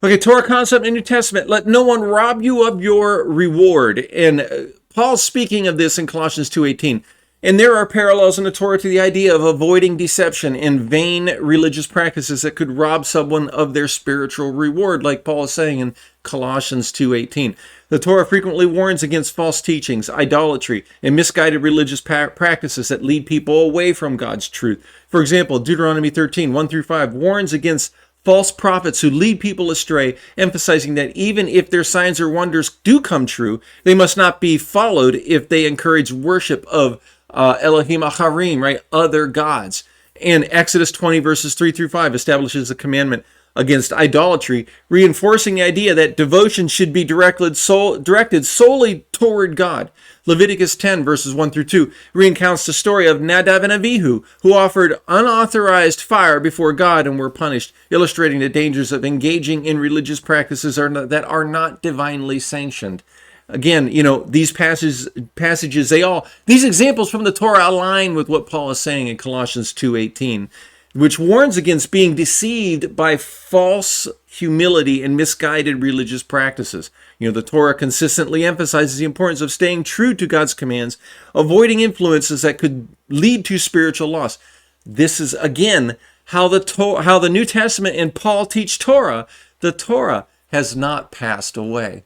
Okay, Torah concept in the New Testament. Let no one rob you of your reward. And Paul's speaking of this in Colossians 2:18. And there are parallels in the Torah to the idea of avoiding deception and vain religious practices that could rob someone of their spiritual reward, like Paul is saying in Colossians 2:18. The Torah frequently warns against false teachings, idolatry, and misguided religious practices that lead people away from God's truth. For example, Deuteronomy 13:1-5 warns against false prophets who lead people astray, emphasizing that even if their signs or wonders do come true, they must not be followed if they encourage worship of Elohim Acharim, right? Other gods. And Exodus 20:3-5 establishes a commandment against idolatry, reinforcing the idea that devotion should be directed solely toward God. Leviticus 10:1-2 recounts the story of Nadab and Abihu, who offered unauthorized fire before God and were punished, illustrating the dangers of engaging in religious practices that are not divinely sanctioned. Again, these passages, these examples from the Torah align with what Paul is saying in Colossians 2:18, which warns against being deceived by false humility and misguided religious practices. The Torah consistently emphasizes the importance of staying true to God's commands, avoiding influences that could lead to spiritual loss. This is, again, how the New Testament and Paul teach Torah. The Torah has not passed away.